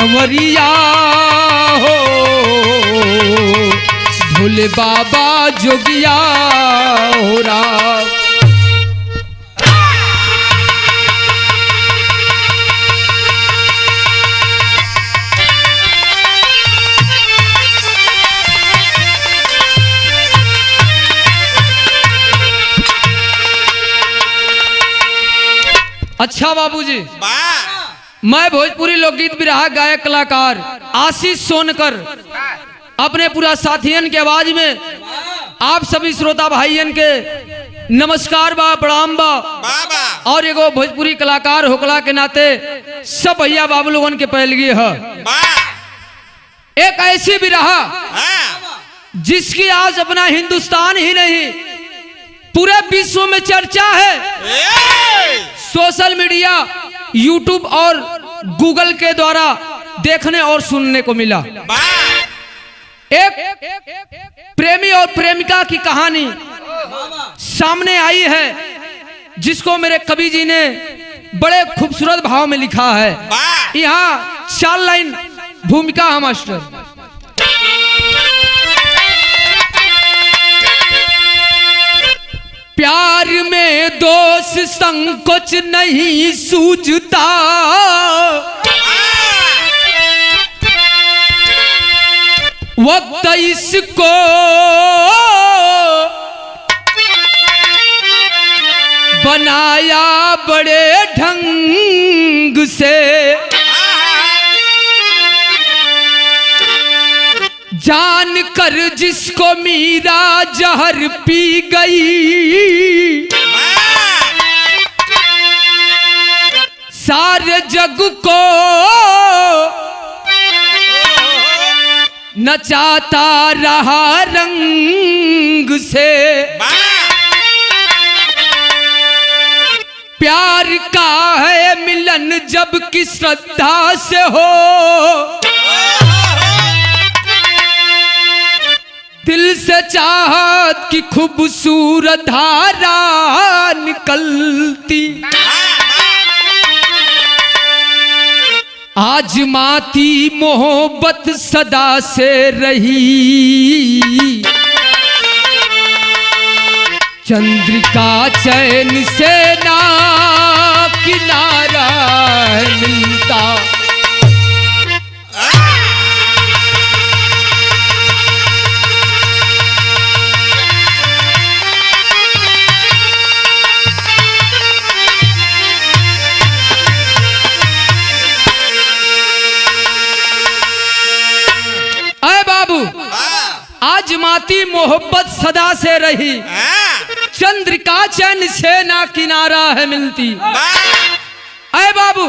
कंवरिया हो, भोले बाबा जोगिया हो राम। अच्छा बाबूजी, मैं भोजपुरी लोकगीत बिरहा गायक कलाकार आशीष सोनकर अपने पूरा साथियन के आवाज में आप सभी श्रोता भाइयन के नमस्कार बा, प्रणाम बा। और एगो भोजपुरी कलाकार होकला के नाते सब भैया बाबू लोगन के पहलगी है। एक ऐसी बिरहा जिसकी आज अपना हिंदुस्तान ही नहीं पूरे विश्व में चर्चा है। सोशल मीडिया, यूट्यूब और गूगल के द्वारा देखने और सुनने को मिला। एक प्रेमी और प्रेमिका की कहानी सामने आई है, जिसको मेरे कवि जी ने बड़े खूबसूरत भाव में लिखा है। यहाँ 4 लाइन भूमिका है मास्टर। प्यार में दोष संकोच नहीं सूझता, वक्त इसको बनाया बड़े ढंग से, जान कर जिसको मीरा जहर पी गई, सारे जग को नचाता रहा रंग से। प्यार का है मिलन जब कि श्रद्धा से हो, दिल से चाहत की खूबसूरत धारा निकलती, आजमाती मोहब्बत सदा से रही, चंद्रिका चैन से ना किनारा मिलता। आजमाती मोहब्बत सदा से रही, चंद्रिका चैन से ना किनारा है मिलती। अरे बाबू,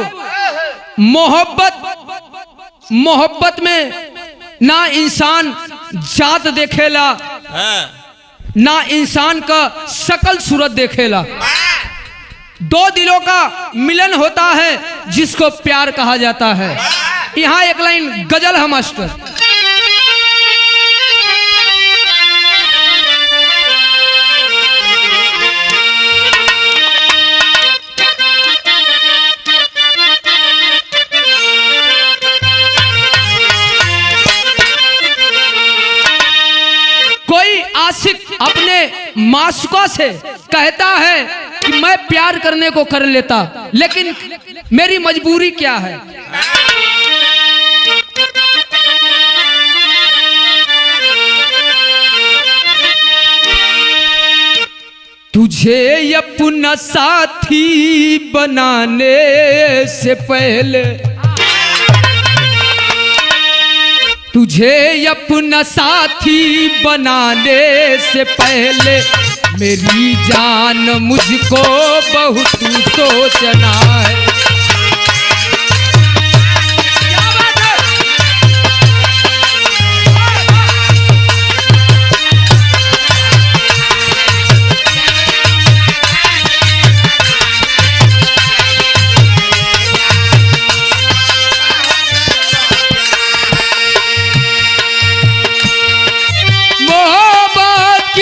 मोहब्बत में ना इंसान जात देखेला, ना इंसान का शकल सूरत देखेला। 2 दिलों का मिलन होता है जिसको प्यार कहा जाता है। यहाँ एक लाइन गजल है मास्टर। आशिक अपने मासूका से कहता है कि मैं प्यार करने को कर लेता, लेकिन मेरी मजबूरी क्या है। तुझे अपना साथी बनाने से पहले, तुझे अपना साथी बनाने से पहले मेरी जान मुझको बहुत सोचना है।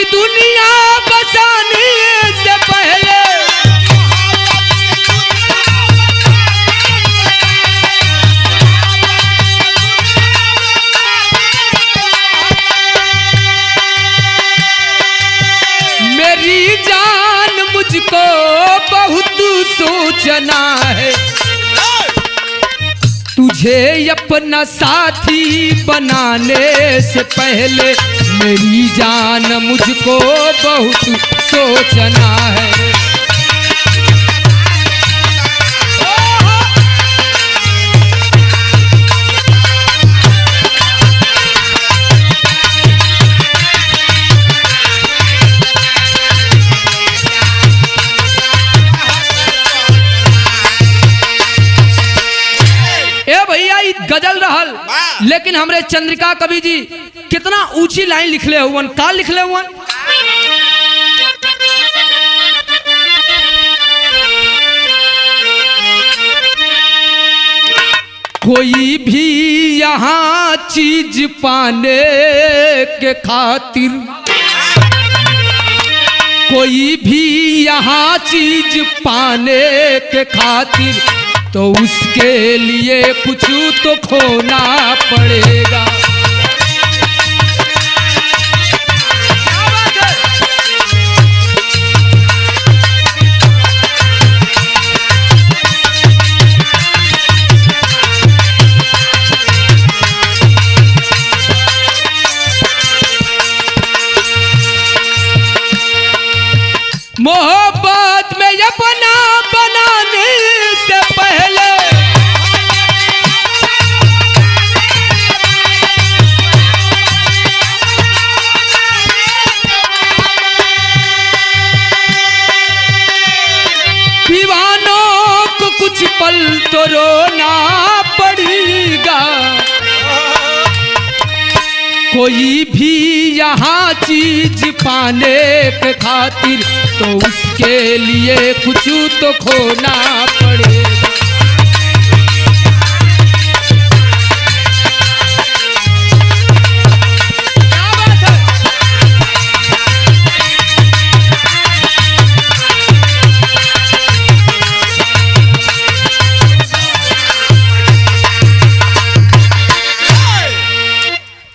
दुनिया बसाने से पहले सोचना है। तुझे अपना साथी बनाने से पहले मेरी जान मुझको बहुत सोचना है। गजल रहल, लेकिन हमरे चंद्रिका कवि जी कितना ऊंची लाइन लिखले हुवन। का लिखले हुवन? कोई भी यहाँ चीज पाने के खातिर, कोई भी यहाँ चीज पाने के खातिर तो उसके लिए कुछ तो खोना पड़ेगा। मोहब्बत में अपना बनाने से पहले दीवानों को कुछ पल तो रोना पड़ेगा। कोई भी यहाँ चीज पाने के खातिर तो उसके लिए कुछ तो खोना पड़ेगा।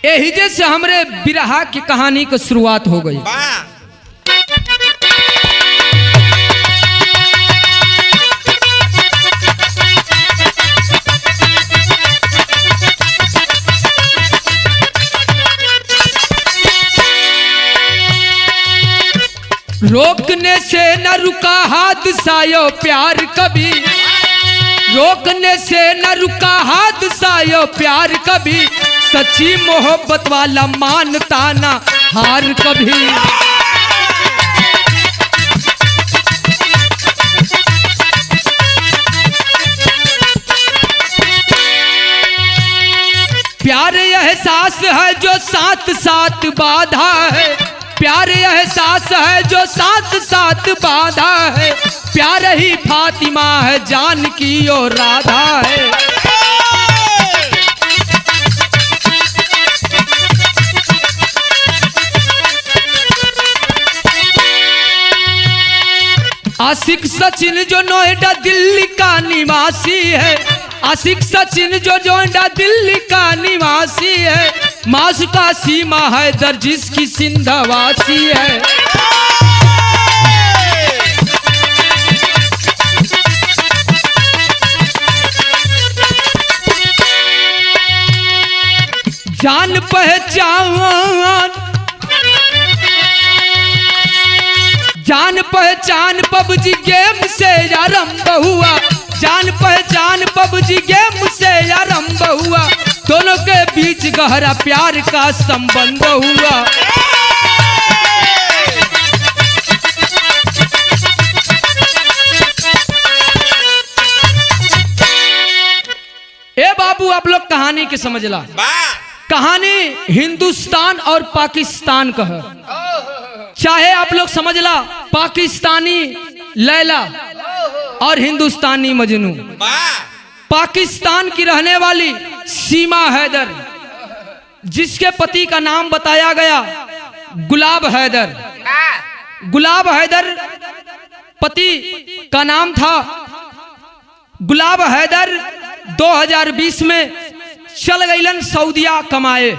यही जैसे हमरे बिरहा की कहानी की शुरुआत हो गई। रोकने से न रुका हादसा यो प्यार कभी, रोकने से न रुका हादसा यो प्यार कभी, सच्ची मोहब्बत वाला मानता ना हार कभी। प्यार एहसास है जो साथ साथ बाधा है, प्यार एहसास है जो साथ साथ बाधा है, प्यार ही फातिमा है जानकी और राधा है। आशिक सचिन जो नोएडा दिल्ली का निवासी है, आशिक सचिन जो नोएडा दिल्ली का निवासी है, मासूका सीमा हैदर जिसकी सिंधवासी है। जान पहचान जान पहचान पबजी गेम से आरंभ हुआ, जान पहचान पबजी गेम से आरंभ हुआ, दोनों के बीच गहरा प्यार का संबंध हुआ। ए बाबू आप लोग कहानी के समझला, कहानी हिंदुस्तान और पाकिस्तान का है। चाहे आप लोग समझ ला पाकिस्तानी लैला और हिंदुस्तानी मजनू। पाकिस्तान की रहने वाली सीमा हैदर, जिसके पति का नाम बताया गया गुलाब हैदर। गुलाब हैदर पति का नाम था। गुलाब हैदर 2020 में चल गईलन सऊदिया कमाए।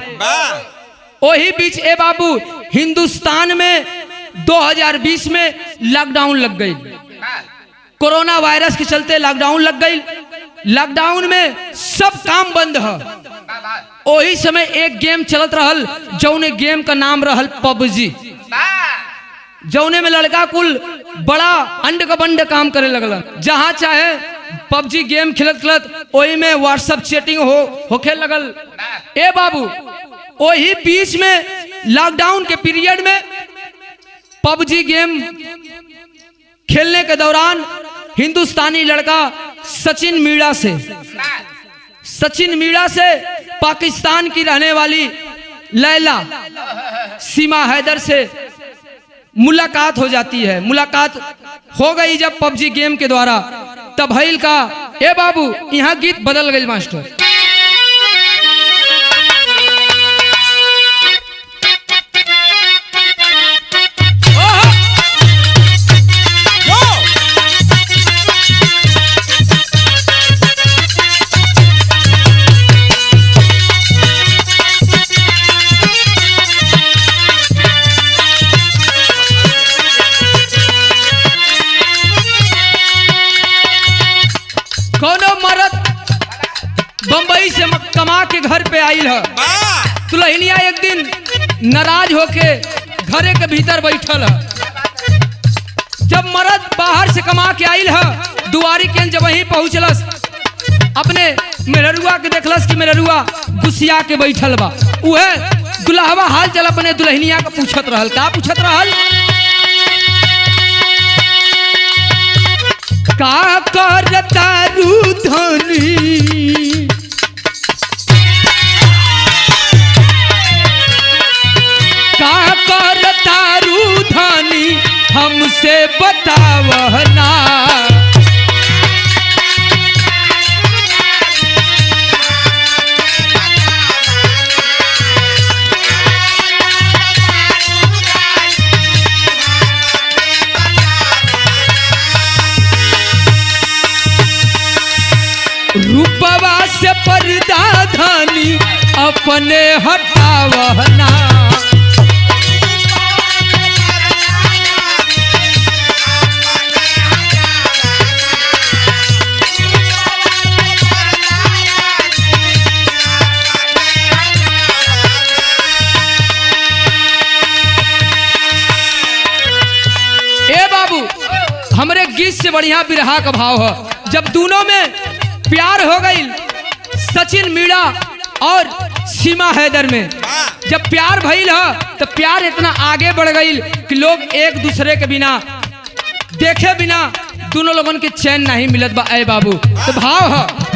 वही बीच ए बाबू हिंदुस्तान में 2020 में लॉकडाउन लग गई, कोरोना वायरस के चलते लॉकडाउन लग गई। लॉकडाउन में सब काम बंद है। वही समय एक गेम चलत रहल, जौने गेम का नाम रहल पबजी। जौने में लड़का कुल बड़ा अंड का बंड काम करे लगल। जहां चाहे पबजी गेम खेलत खेलत वही में व्हाट्सएप चैटिंग होखे लगल। ए बाबू, वही बीच में लॉकडाउन के पीरियड में पबजी गेम खेलने के दौरान हिंदुस्तानी लड़का सचिन मीणा से पाकिस्तान की रहने वाली लैला सीमा हैदर से मुलाकात हो जाती है। मुलाकात हो गई जब पबजी गेम के द्वारा, तब भइल का, ए बाबू यहाँ गीत बदल गई मास्टर। बंबई से कमा के घर पे आइल है। दुल्हनिया एक दिन नाराज होके घरे के भीतर बैठल है। जब मर्द बाहर से कमा के आइल है, दुआरी के जब वहीं पहुंचलस, अपने मेहरुआ के देखलस कि मेहरुआ गुस्सिया के बैठल बा। उहे दुल्हवा हाल चल अपने दुल्हनिया का पूछत रहल। का पूछत रहल? का करता रूधनी, का करता रूधनी, हमसे बतावना। रूपवा से पर्दा धानी अपने हटावना। ए बाबू, हमरे गीत से बढ़िया बिरहा का भाव है। जब दोनों में प्यार हो गई, सचिन मीणा और सीमा हैदर में जब प्यार भइल है, तो प्यार इतना आगे बढ़ गई कि लोग एक दूसरे के बिना देखे बिना दोनों लोगन के चैन नहीं मिलत बा। ए बाबू, तो भाव है,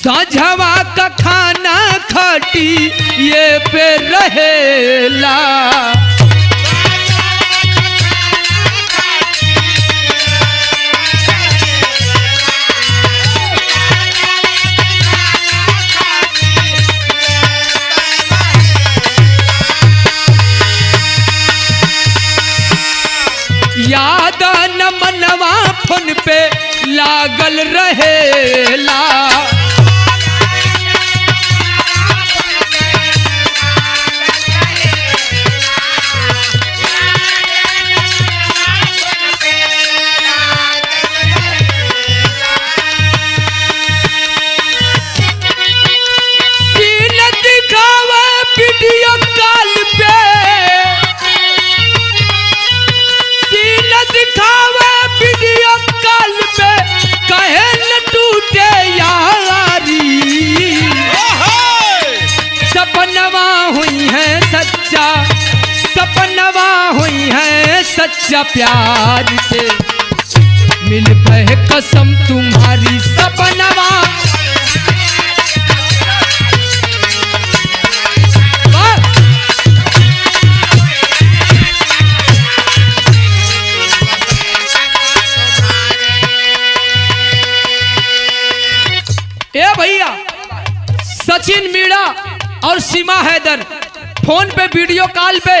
साझवा का खाना खाटी ये पे रहेला। याद न मनवा फोन पे लागल रहेला। सच्चा प्यार से मिल पे कसम तुम्हारी सपनवा। ए भैया, सचिन मीणा और सीमा हैदर फोन पे वीडियो कॉल पे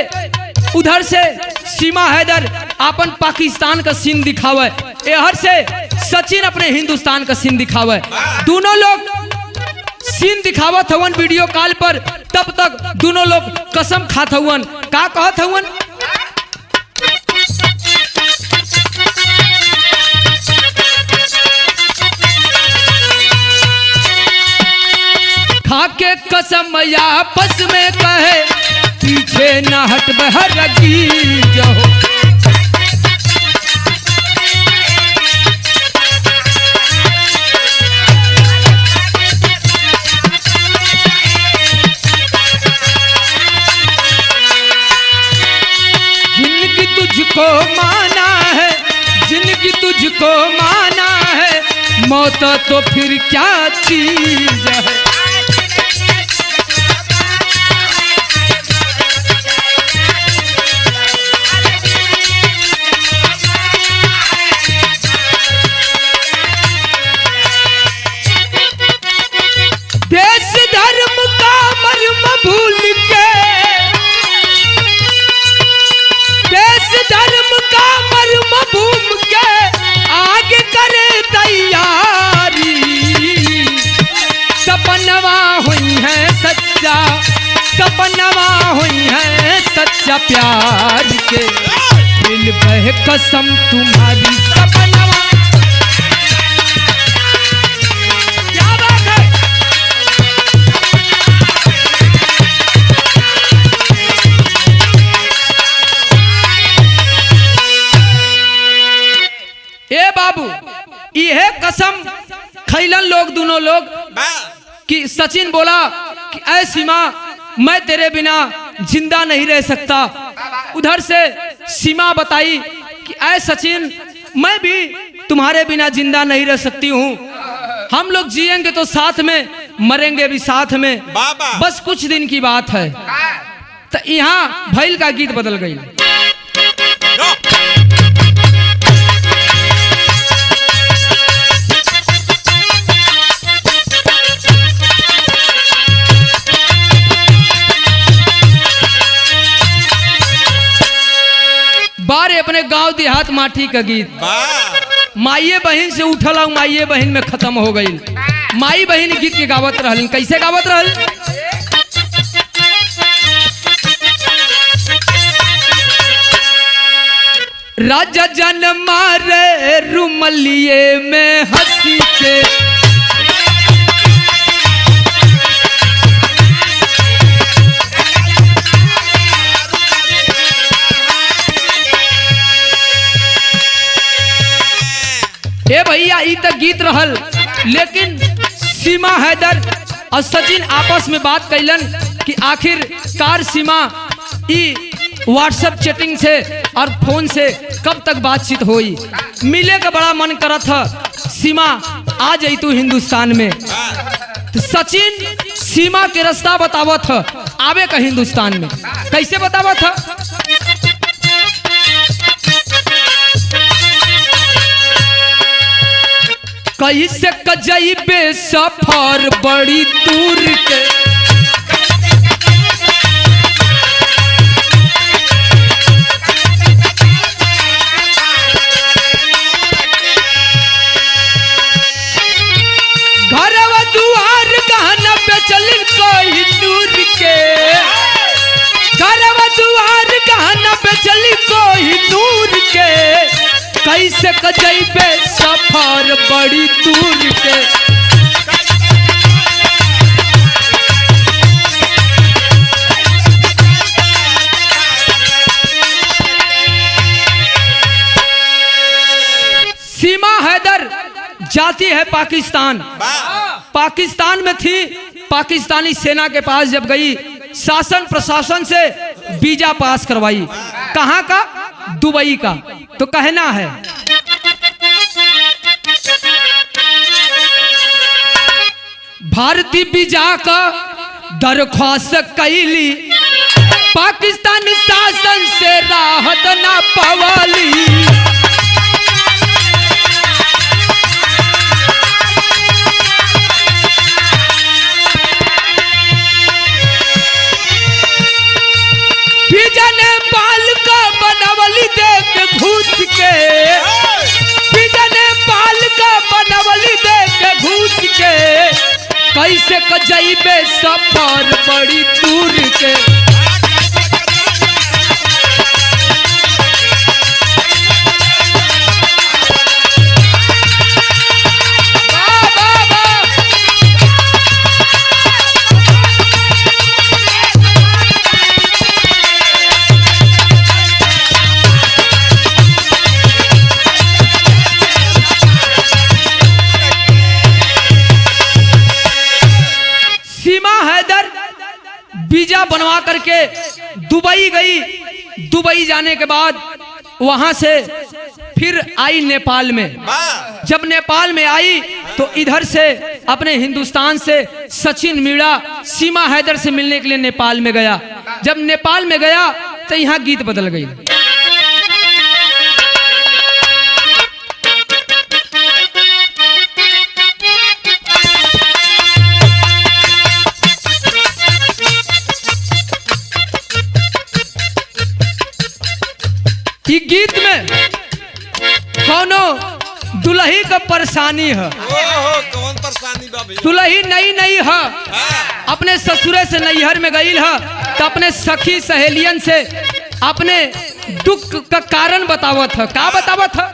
उधर से सीमा हैदर अपन पाकिस्तान का सीन दिखावे, इधर से सचिन अपने हिंदुस्तान का सीन दिखावे। दोनों लोग सीन दिखावत हवन वीडियो कॉल पर, तब तक दोनों लोग कसम खात हवन। का कहत हवन? खाके कसम आपस में कहे पीछे न हट बहरगी जाओ। जिनकी तुझको माना है, जिनकी तुझको माना है, मौत तो फिर क्या चीज है। देश धर्म का मर्म भूल के, देश धर्म का मर्म भूल के आगे करे तैयारी। सपनवा हुई है सच्चा, सपनवा हुई है सच्चा प्यार के, दिल बह कसम तुम्हारी सपनवा। क्या बात है? ए बाबू, यह कसम खैलन लोग दोनों लोग कि सचिन बोला कि ऐ सीमा, मैं तेरे बिना जिंदा नहीं रह सकता। उधर से सीमा बताई कि ऐ सचिन, मैं भी तुम्हारे बिना जिंदा नहीं रह सकती हूँ। हम लोग जिएंगे तो साथ में, मरेंगे भी साथ में, बस कुछ दिन की बात है। तो यहाँ भैल का गीत बदल गई। बारे अपने गांव देहात माटी का गीत। माइये बहन से उठल और माइये बहन में खत्म हो गई। माई बहन गीत के गावत रहल। कैसे गावत रहल? राजा जन मारे रुमलिए में हंसी के, ए भैया ई तक गीत रहल। लेकिन सीमा हैदर और सचिन आपस में बात कैलन कि आखिर कार सीमा ई व्हाट्सएप चैटिंग से और फोन से कब तक बातचीत होई। मिले का बड़ा मन करत था। सीमा आ जाई तू हिंदुस्तान में। तो सचिन सीमा के रास्ता बतावत था आवे का हिंदुस्तान में। कैसे बतावत था? कैसे कजइबे सफर बड़ी दूर के, घरवा दुआर गहना पे चलिन कोई दूर के, घरवा दुआर गहना पे चली कोई दूर के, कैसे कजइबे सफर बड़ी दूर के। सीमा हैदर जाती है पाकिस्तान। पाकिस्तान में थी, पाकिस्तानी सेना के पास जब गई, शासन प्रशासन से वीजा पास करवाई। कहाँ का? दुबई का। तो कहना है, भारतीय वीजा का दरख्वास्त कैली, पाकिस्तानी शासन से राहत ना पवाली। नेपाल का बनवली देख घूस के, नेपाल का बनवली देख घूस के, कैसे कजैबे सफर बड़ी दूर के। सीमा हैदर वीजा बनवा करके दुबई गई। दुबई जाने के बाद वहां से फिर आई नेपाल में। जब नेपाल में आई तो इधर से अपने हिंदुस्तान से सचिन मीणा सीमा हैदर से मिलने के लिए नेपाल में गया। जब नेपाल में गया तो यहाँ गीत बदल गई। ई गीत में कौनो दुल्ही का परेशानी है। कौन परेशानी बा भैया? दुल्ही नई नई है, अपने ससुरे से नैहर में गई है तो अपने सखी सहेलियन से अपने दुख का कारण बतावत है। का बतावत है?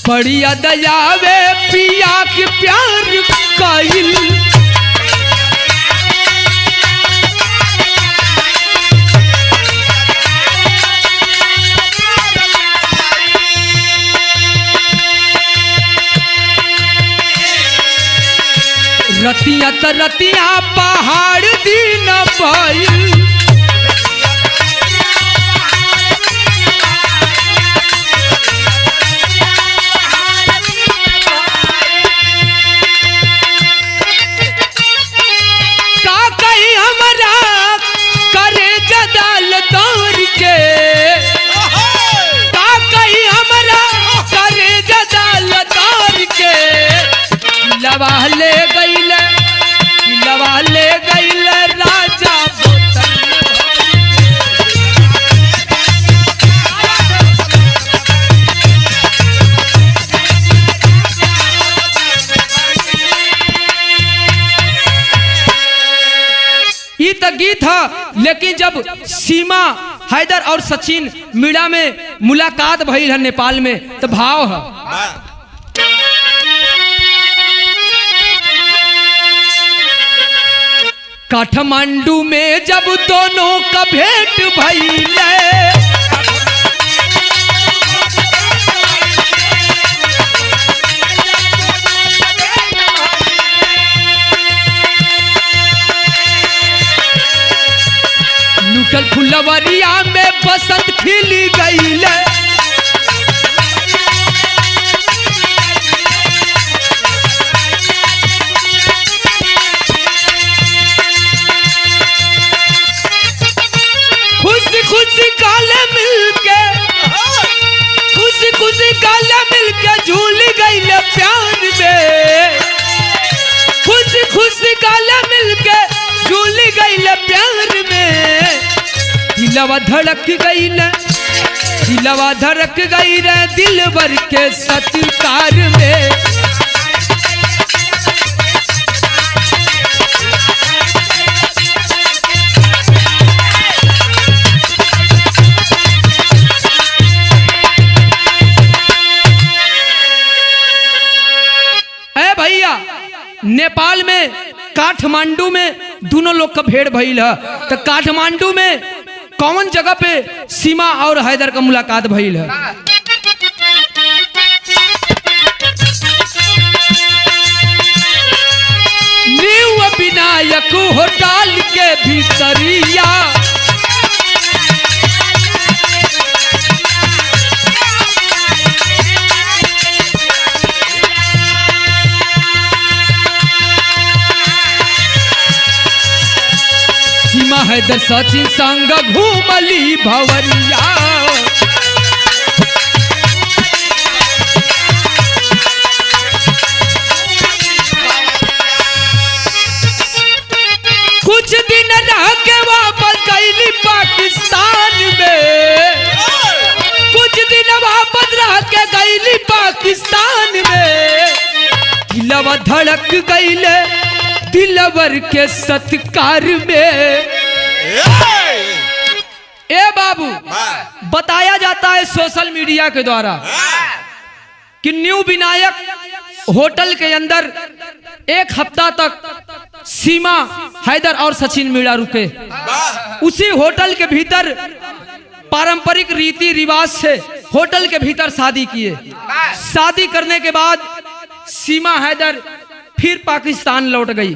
बढ़िया दयावे पिया के प्यार कइल। रतिया त रतिया पहाड़ दिन भइल। ले गईल राजा बोतल ये तो गीत है। लेकिन जब सीमा हैदर और सचिन मीणा में मुलाकात भइल है नेपाल में तो भाव है। काठमांडू में जब दोनों का भेंट भइले लुटल फुलवरिया में बसंत खिली गईले। खुशी गाले मिलके खुशी खुशी गाले मिलके झूल गईले प्यार में। खुशी खुशी गाले मिलके झूल गईले प्यार में। दिलवा धड़क गईले दिलवा धड़क गई रे दिलबर के सत्कार में। नेपाल में काठमांडू में दोनों लोग का भेड़ भइल है। तो काठमांडू में कौन जगह पे सीमा और हैदर का मुलाकात भइल है? न्यू विनायक होटल के भीतरिया हैदर सचिन संग घूमली भवरिया। कुछ दिन रह के वापस गईली पाकिस्तान। पाकिस्तान में दिलवा धड़क गईले दिलवर के सत्कार में। ए बाबू, बताया जाता है सोशल मीडिया के द्वारा कि न्यू विनायक होटल के अंदर एक हफ्ता तक सीमा हैदर और सचिन मीणा रुके। उसी होटल के भीतर पारंपरिक रीति रिवाज से होटल के भीतर शादी किए। शादी करने के बाद सीमा हैदर फिर पाकिस्तान लौट गई।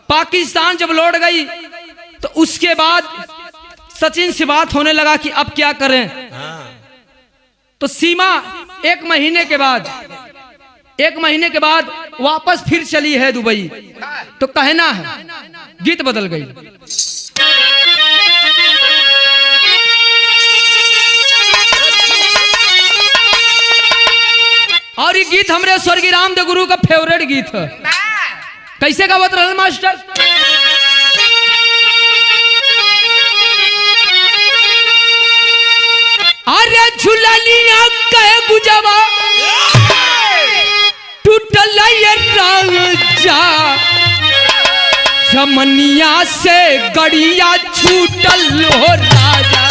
पाकिस्तान जब लौट गई तो उसके बाद सचिन से बात होने लगा कि अब क्या करें। तो सीमा एक महीने के बाद वापस फिर चली है दुबई। तो कहना है गीत बदल गई। और ये गीत हमरे स्वर्गीय रामदेव गुरु का फेवरेट गीत है। कैसे गावत रहल मास्टर? अरे झुलनिया कहे गुजवा टूटल ये राजा, जमनिया से गड़िया छूटल हो राजा।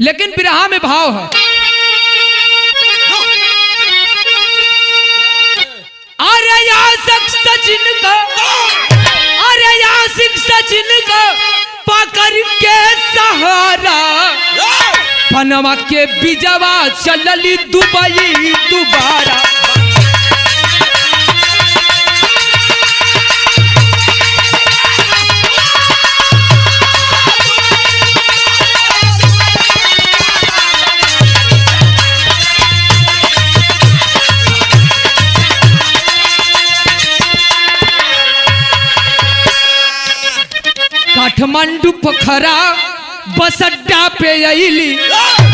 लेकिन बिरहा में भाव है। अरे यासिक सचिन का, अरे यासिक सचिन का पकड़ के सहारा, पनवा के बिजवा चलली दुबई दोबारा। काठमांडू पोखरा बस अड्डा पे अली,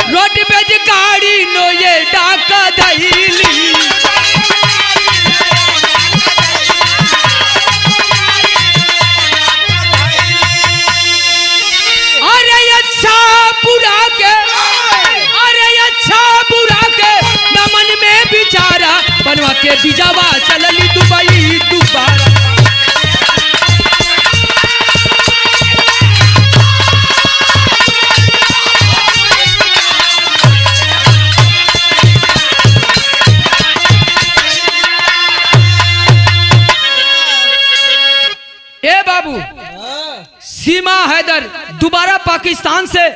रोडवेज गाड़ी नो ये डाका दहीली। अरे अच्छा बुरा के, अरे अच्छा बुरा के नमन में बिचारा, बनवा के बिजावा चलली दुबई दोबारा। ए बाबू, सीमा हैदर दोबारा पाकिस्तान से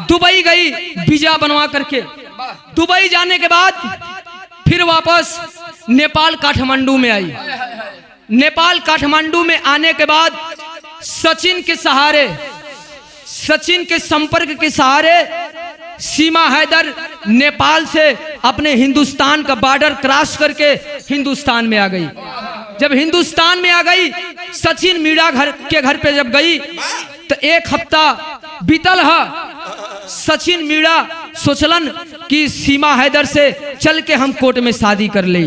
दुबई गई वीजा बनवा करके। दुबई जाने के बाद फिर वापस नेपाल काठमांडू में आई। नेपाल काठमांडू में आने के बाद सचिन के सहारे, सचिन के संपर्क के सहारे सीमा हैदर नेपाल से अपने हिंदुस्तान का बॉर्डर क्रॉस करके हिंदुस्तान में आ गई। जब हिंदुस्तान में आ गई, सचिन मीणा के घर पे जब गई तो एक हफ्ता बीतल है। सचिन मीणा सोचलन कि सीमा हैदर से चल के हम कोर्ट में शादी कर ले।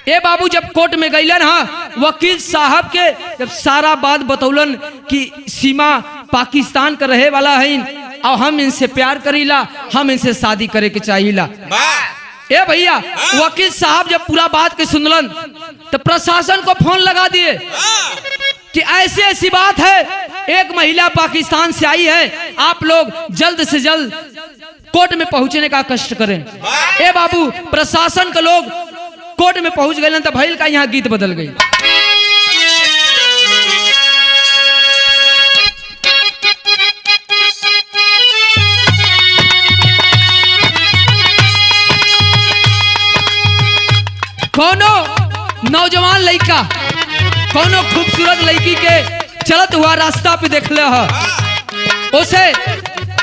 ए बाबू, जब कोर्ट में गईलन हा, वकील साहब के जब सारा बात बतौलन कि सीमा पाकिस्तान का रहे वाला है और हम इनसे प्यार करीला, हम इनसे शादी करे के चाहिला। ए भैया, वकील साहब जब पूरा बात के सुनलन तो प्रशासन को फोन लगा दिए कि ऐसी ऐसी बात है, एक महिला पाकिस्तान से आई है, आप लोग जल्द से जल्द कोर्ट में पहुंचने का कष्ट करें। ए बाबू, प्रशासन के लोग कोर्ट में पहुंच गए तो भैल का यहाँ गीत बदल गई। कोनो नौजवान लड़का कोनो खूबसूरत लड़की के चलत हुआ रास्ता पे देख ले है, उसे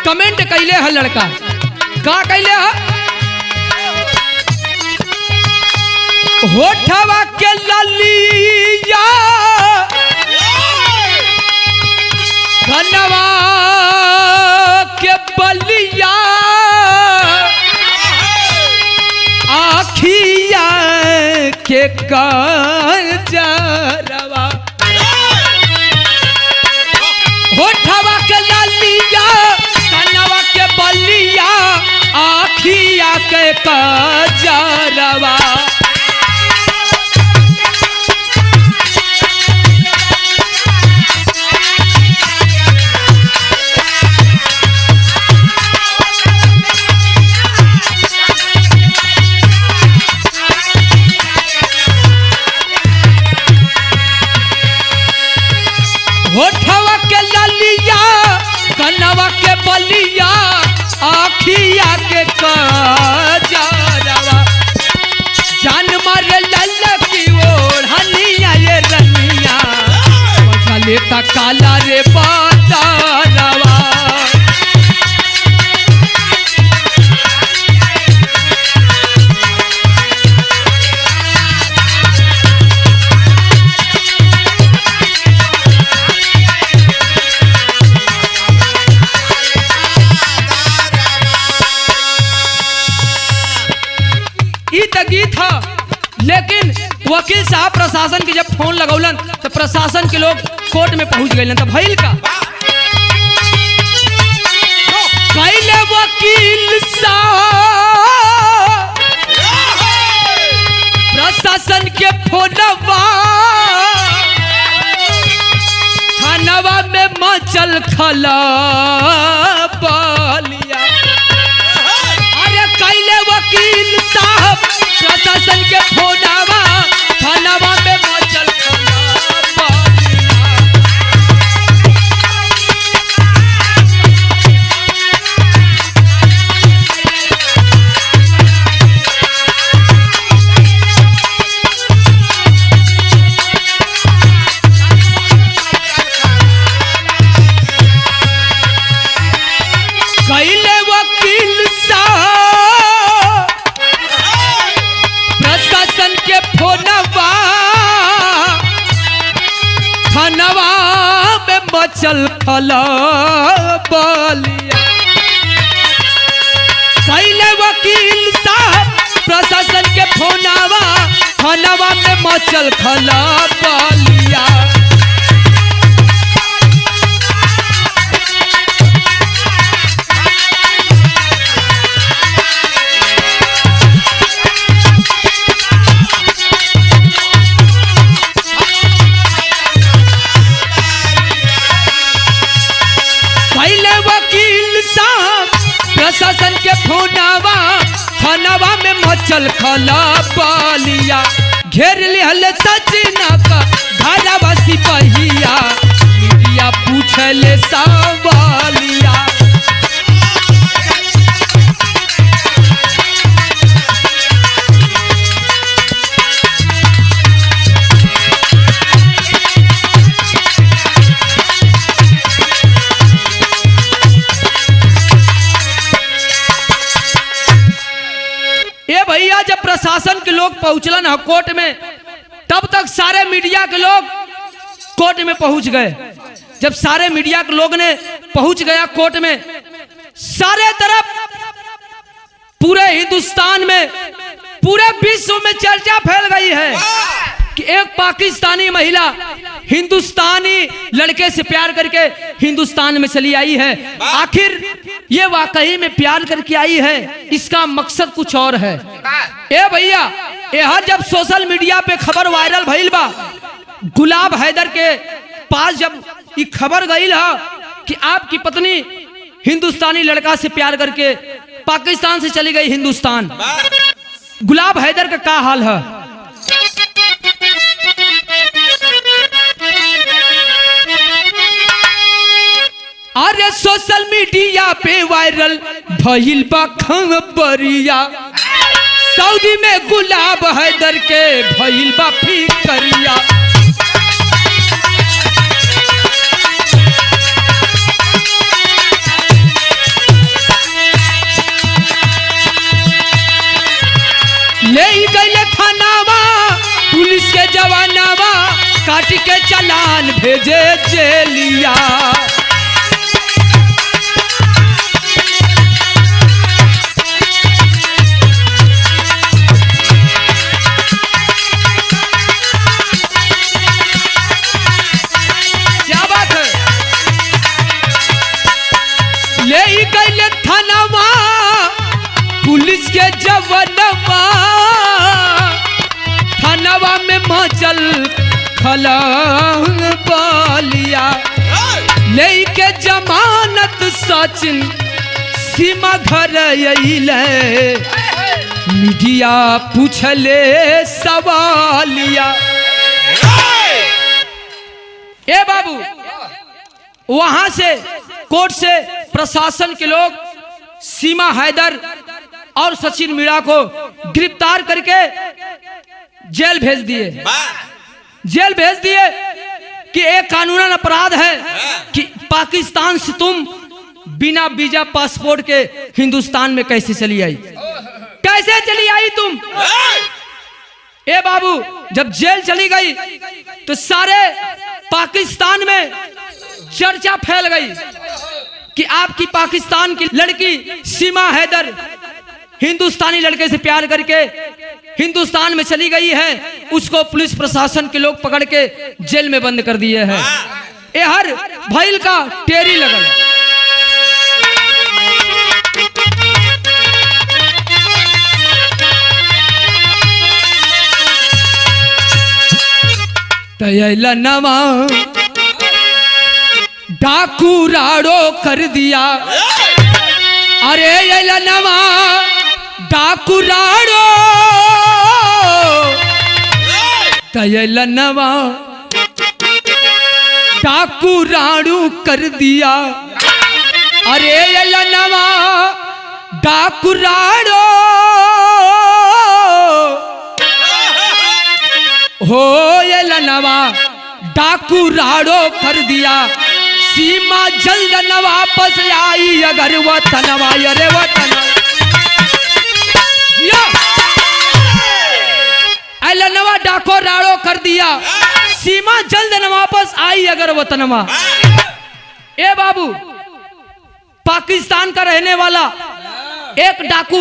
कमेंट कैले है लड़का। का कैले है? होठवा के ललिया धनवा के बलिया आखिया के काजरवा होठवा के लालिया कनवा के बलिया आखिया के काजरवा होठवा के लालिया कनवा के बलिया आखिया के काजरवा जान मारे ललकी ओढ़निया ये रनिया मजा लेता काला रे बादरवा गीत था। लेकिन वकील साहब प्रशासन के जब फोन लगौलन तो प्रशासन के लोग कोर्ट में पहुंच गए तो भइल का पहले वकील साहब प्रशासन के फोनवा थानवा में मचल खलबलिया अरे कैले वकील साहब प्रशासन के फोनवा थानवा में मचल कैले वकील साहब प्रशासन के फोनवा थानवा में मचल खलबलिया कैले वकील साहब प्रशासन के फोनवा थानवा में मचल खलबलिया प्रशासन के फोनवा थानवा में मचल खलबलिया घेर लिहल सजना का घरवा सिपहिया मीडिया पूछले सवालिया भैया जब प्रशासन के लोग पहुंचलन है कोर्ट में तब तक सारे मीडिया के लोग कोर्ट में पहुंच गए। जब सारे मीडिया के लोग ने पहुंच गया कोर्ट में सारे तरफ पूरे हिंदुस्तान में पूरे विश्व में चर्चा फैल गई है कि एक पाकिस्तानी महिला हिंदुस्तानी लड़के से प्यार करके हिंदुस्तान में चली आई है। आखिर ये वाकई में प्यार करके आई है, इसका मकसद कुछ और है। ए भैया यह जब सोशल मीडिया पे खबर वायरल भइल बा, गुलाब हैदर के पास जब ये खबर गई है कि आपकी पत्नी हिंदुस्तानी लड़का से प्यार करके पाकिस्तान से चली गई हिंदुस्तान, गुलाब हैदर का क्या हाल है? अरे सोशल मीडिया पे वायरल भइल बा खबरिया, सऊदी में गुलाब हैदर के भइल बा फिकरिया। ले गए थानावा पुलिस के जवानावा, काट के चालान भेजे जेलिया। हिमाचल खलंग पालिया लेके जमानत सचिन सीमा घर अइले मीडिया पूछले सवालिया। ए बाबू वहां से कोर्ट से प्रशासन के लोग सीमा हैदर और सचिन मीणा को गिरफ्तार करके जेल भेज दिए। जेल भेज दिए कि एक कानूनन अपराध है कि पाकिस्तान से तुम बिना वीजा पासपोर्ट के हिंदुस्तान में कैसे चली आई, कैसे चली आई तुम। ए बाबू जब जेल चली गई तो सारे पाकिस्तान में चर्चा फैल गई कि आपकी पाकिस्तान की लड़की सीमा हैदर हिंदुस्तानी लड़के से प्यार करके हिंदुस्तान में चली गई है। उसको पुलिस प्रशासन के लोग पकड़ के जेल में बंद कर दिए हैं। ये हर भैल का टेरी लगल। तैला नवा डाकू राड़ो कर दिया। अरे ये नवा डाकू राड़ो तैला नवा डाकू राड़ू कर दिया। अरे ये नवा डाकू राड़ो हो ये नवा डाकू राड़ो कर दिया। सीमा जल्द न वापस आई अगर वतनवा अरे वतन नवा डाको राड़ो कर दिया। सीमा जल्द न वापस आई अगर वतनवा। ए बाबू पाकिस्तान का रहने वाला एक डाकू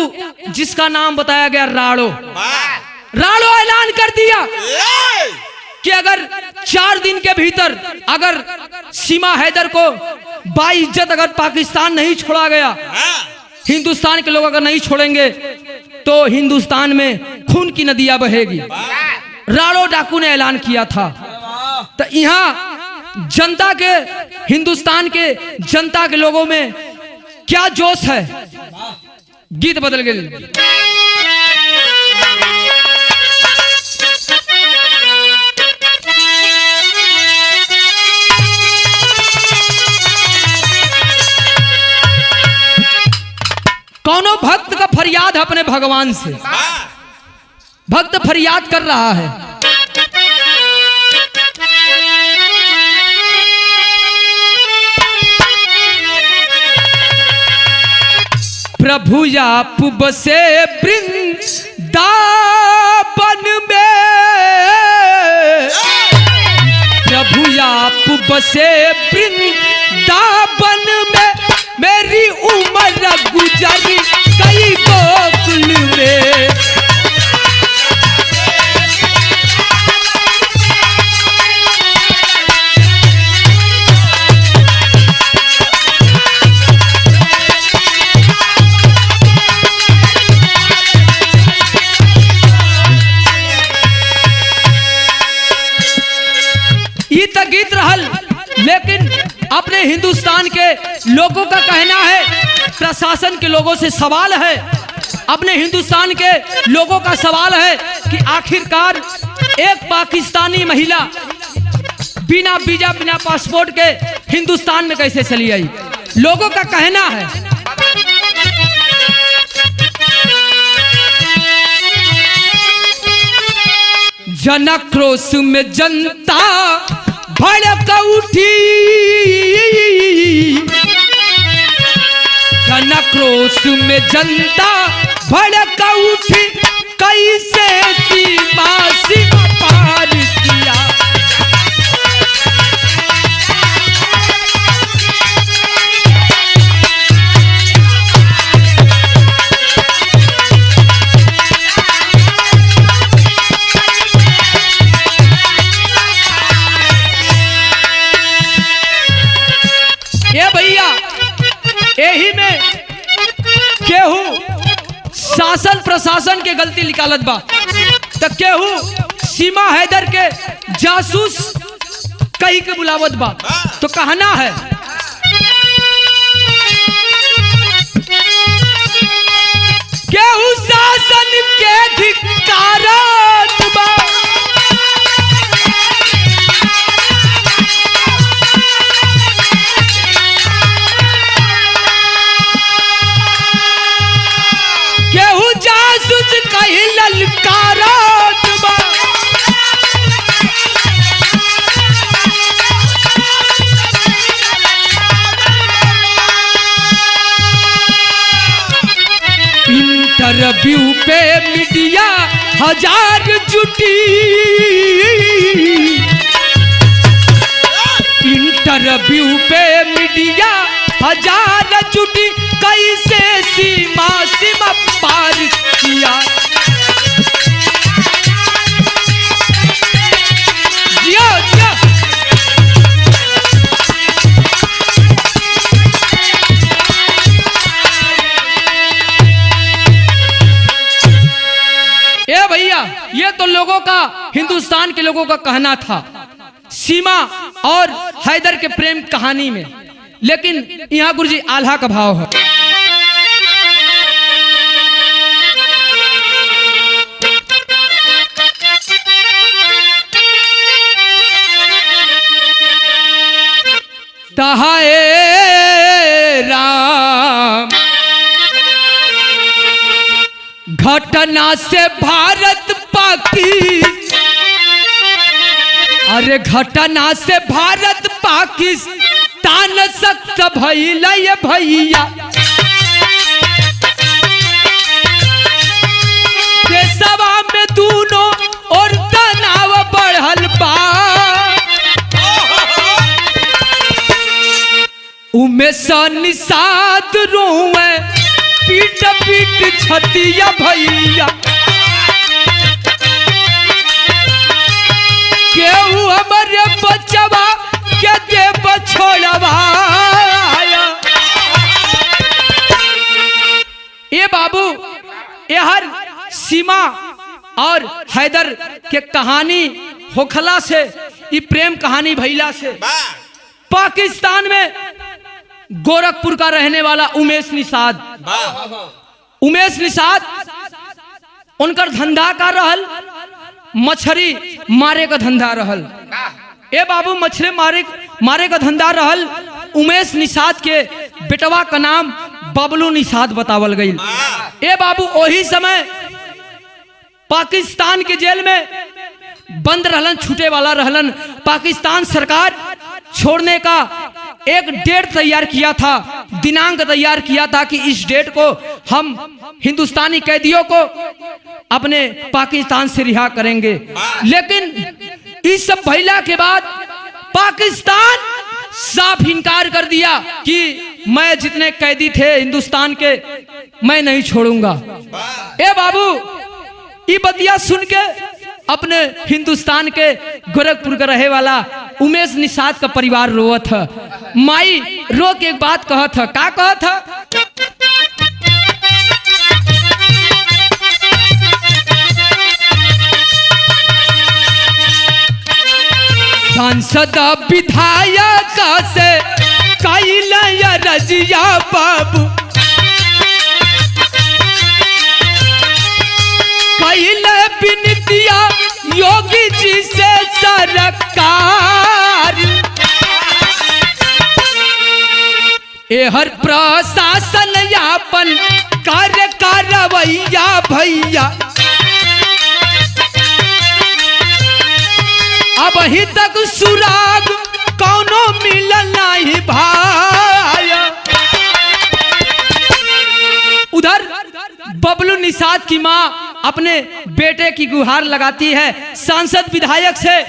जिसका नाम बताया गया राड़ो, राड़ो ऐलान कर दिया कि अगर 4 दिन के भीतर अगर सीमा हैदर को बाइज्जत अगर पाकिस्तान नहीं छोड़ा गया, हिंदुस्तान के लोग अगर नहीं छोड़ेंगे तो हिंदुस्तान में खून की नदियां बहेगी। राड़ो डाकू ने ऐलान किया था। तो यहाँ जनता के हिंदुस्तान के जनता के लोगों में क्या जोश है। गीत बदल गए। कौनो भक्त का फरियाद है अपने भगवान से। भक्त फरियाद कर रहा है। प्रभु आप बसे वृंदावन में, प्रभु आप बसे वृंदावन में, मेरी उम्र गुजरी कई गोकुल में। ये तो गीत रहल, लेकिन अपने हिंदुस्तान के लोगों का कहना है, प्रशासन के लोगों से सवाल है, अपने हिंदुस्तान के लोगों का सवाल है कि आखिरकार एक पाकिस्तानी महिला बिना वीजा बिना पासपोर्ट के हिंदुस्तान में कैसे चली आई। लोगों का कहना है। जनक्रोश में जनता भड़क उठी, जनक्रोश में जनता भड़क उठी, कैसे सीमा पार किया। ये भैया यही में केहू शासन प्रशासन के गलती निकालत बा, तो केहू सीमा हैदर के जासूस कही के बुलावत बा। तो कहना है केहू शासन के धिक्कारत बा, केहू जासूस कही ललकारत बा। इंटरव्यू पे मीडिया हजार जुटी, इंटरव्यू पे मीडिया हजार जुटी, कैसे सीमा सीमा पार किया। जिया जिया ए भैया, ये तो लोगों का, हिंदुस्तान के लोगों का कहना था सीमा और हैदर के प्रेम कहानी में। लेकिन यहाँ गुरुजी आल्हा का भाव है। तहाए राम घटना से भारत अरे घटना से भारत पाकिस्तान सख्त भइला ये भैया। देशवा में दोनों और तनाव बढ़ल बा, उमे निषाद रोए पीट पीट छतिया भैया। केहू हमारे बचवा के देव छोड़वा। ये बाबू ये हर सीमा और हैदर के कहानी होखला से, ये प्रेम कहानी भैला से पाकिस्तान में गोरखपुर का रहने वाला उमेश निषाद, उमेश निषाद उनकर धंधा का रहल मछली मारे का धंधा रहल। ए बाबू मछली मारे का धंधा रहल। उमेश निषाद के बेटवा का नाम बबलू निषाद बतावल गई। ए बाबू वही समय पाकिस्तान के जेल में बंद रहलन, छूटे वाला रहलन। पाकिस्तान सरकार छोड़ने का एक डेट तैयार किया था, दिनांक तैयार किया था कि इस डेट को हम हिंदुस्तानी कैदियों को अपने पाकिस्तान से रिहा करेंगे। लेकिन इस सब भइला के बाद पाकिस्तान साफ इनकार कर दिया कि मैं जितने कैदी थे हिंदुस्तान के मैं नहीं छोड़ूंगा। ए बाबू ये बतिया सुन के अपने हिंदुस्तान के गोरखपुर का रहे वाला उमेश निषाद का परिवार रोवत था। माई रो के एक बात कहत था। का कहत था? सांसद विधायक से कैला रजिया बाबू, कैला विनतिया योगी जी से सरकार। एहर प्रशासन यापन कार्य करवैया भैया। अब ही तक सुराग कौनो मिलल नहीं भाई। उधर बबलू निषाद की माँ अपने बेटे की गुहार लगाती है सांसद विधायक से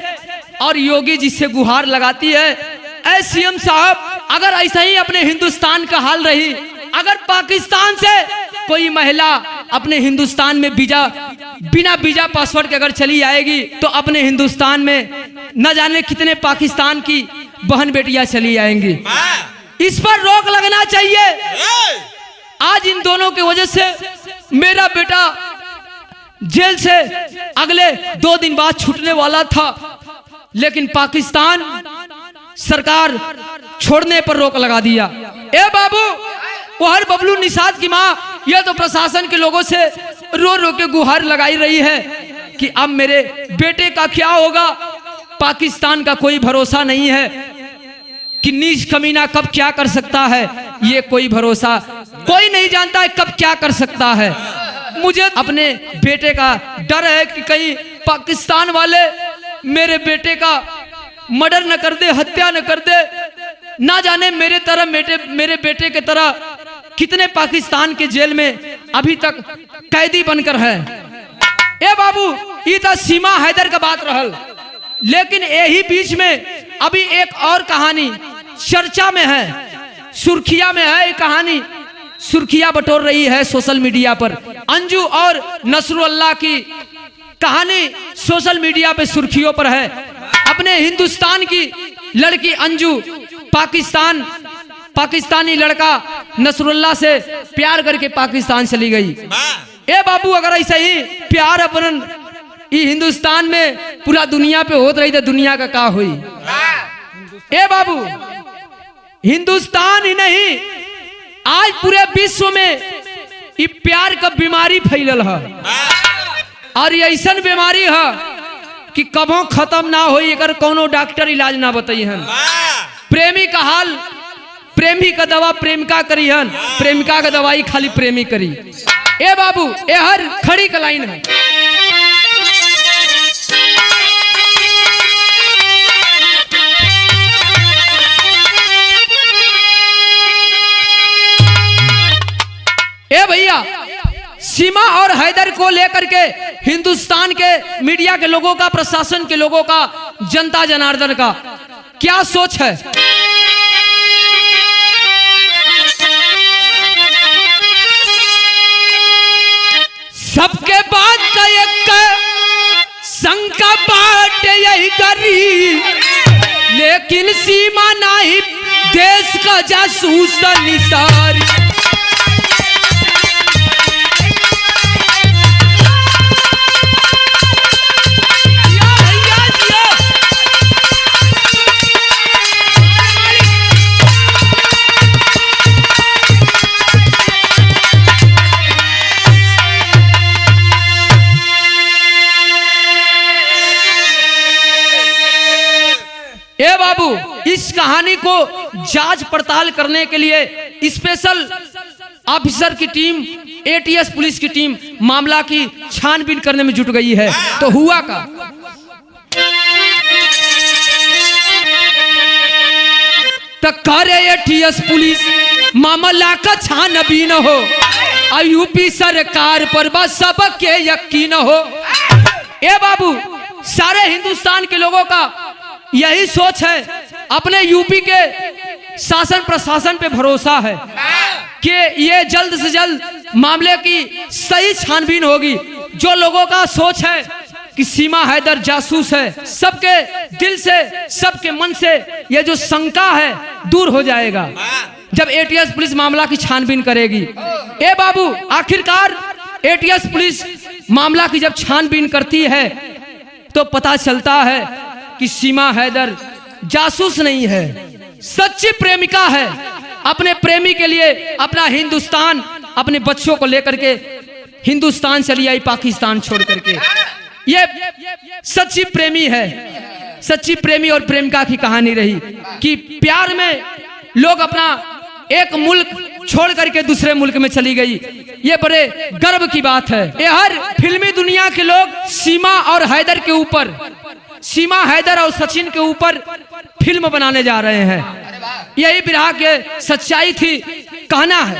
और योगी जी से गुहार लगाती है। ऐ सीएम साहब, अगर ऐसा ही अपने हिंदुस्तान का हाल रही, अगर पाकिस्तान से कोई महिला अपने हिंदुस्तान में बिना वीजा पासवर्ड के अगर चली आएगी तो अपने हिंदुस्तान में न जाने कितने पाकिस्तान की बहन बेटियां चली आएंगी। इस पर रोक लगना चाहिए। आज इन दोनों की वजह से मेरा बेटा जेल से अगले 2 दिन बाद छूटने वाला था, लेकिन पाकिस्तान सरकार छोड़ने पर रोक लगा दिया। ए बाबू, वो हर बबलू निषाद की माँ यह तो प्रशासन के लोगों से रो रो के गुहार लगाई रही है कि अब मेरे बेटे का क्या होगा। पाकिस्तान का कोई भरोसा नहीं है कि नीच कमीना कब क्या कर सकता है, ये कोई भरोसा कोई नहीं जानता है कब क्या कर सकता है। मुझे अपने बेटे का डर है कि कहीं पाकिस्तान वाले मेरे बेटे का मर्डर न कर दे, हत्या न कर दे। ना जाने मेरे बेटे के तरह कितने पाकिस्तान के जेल में अभी तक कैदी बनकर है। ए बाबू, ये था सीमा हैदर का बात रहल, लेकिन यही बीच में अभी एक और कहानी चर्चा में है, सुर्खिया में है। ये कहानी सुर्खिया बटोर रही है सोशल मीडिया पर। अंजू और नसरुल्लाह की कहानी सोशल मीडिया पे सुर्खियों पर है। अपने हिंदुस्तान की लड़की अंजू पाकिस्तानी लड़का नसरुल्लाह से प्यार करके पाकिस्तान चली गई। ए बाबू, अगर ऐसा ही प्यार अपन हिंदुस्तान में पूरा दुनिया पे होत रही तो दुनिया का क्या हुई। ए बाबू, हिंदुस्तान ही नहीं, आज पूरे विश्व में ये प्यार का बीमारी फैलल है, और ये ऐसा बीमारी है कि कबो खत्म ना हो, अगर कोनो डॉक्टर इलाज ना बताई हन। प्रेमी का हाल प्रेमी का दवा प्रेमिका करी हन, प्रेमिका का दवाई खाली प्रेमी करी। ए बाबू, ए हर खड़ी का लाइन है। ए भैया, सीमा और हैदर को लेकर के हिंदुस्तान के मीडिया के लोगों का, प्रशासन के लोगों का, जनता जनार्दन का क्या सोच है। सबके बात का एक शंका बाट यही करी, लेकिन सीमा नहीं देश का जासूस निसारी। ए बाबू, इस कहानी को जांच पड़ताल करने के लिए स्पेशल ऑफिसर की टीम, एटीएस पुलिस की टीम मामला की छानबीन करने में जुट गई है। तो हुआ का तो करे एटीएस पुलिस मामला का छानबीन हो, और यूपी सरकार पर बस सबके यकीन हो। ए बाबू, सारे हिंदुस्तान के लोगों का यही सोच है, अपने यूपी के शासन प्रशासन पे भरोसा है कि ये जल्द से जल्द मामले की सही छानबीन होगी। जो लोगों का सोच है कि सीमा हैदर जासूस है, सबके दिल से, सबके मन से ये जो शंका है दूर हो जाएगा जब एटीएस पुलिस मामला की छानबीन करेगी। ए बाबू, आखिरकार एटीएस पुलिस मामला की जब छानबीन करती है तो पता चलता है कि सीमा हैदर जासूस नहीं है, सच्ची प्रेमिका है। अपने प्रेमी के लिए अपना हिंदुस्तान, अपने बच्चों को लेकर के हिंदुस्तान चली आई पाकिस्तान छोड़ करके। ये सच्ची प्रेमी है, सच्ची प्रेमी और प्रेमिका की कहानी रही कि प्यार में लोग अपना एक मुल्क छोड़ करके दूसरे मुल्क में चली गई। ये बड़े गर्व की बात है। ये हर फिल्मी दुनिया के लोग सीमा और हैदर के ऊपर, सीमा हैदर और सचिन के ऊपर फिल्म बनाने जा रहे हैं। यही बिरहा के सच्चाई थी, कहना है।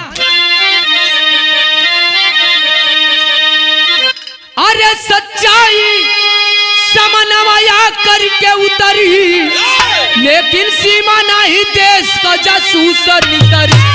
अरे सच्चाई समन्वया करके उतरी, लेकिन सीमा नहीं देश का जासूस नितरी।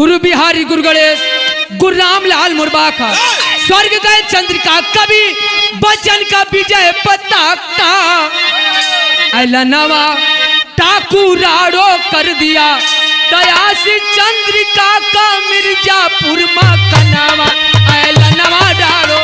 गुरु बिहारी गुरु गणेश गुरु रामलाल मुरबाका स्वर्ग गए चंद्रिका कवि बचन का विजय पताका ऐला नवा टाकुराड़ो कर दिया दयासी चंद्रिका का मिर्जापुर में कनावा ऐला नवा डाड़ो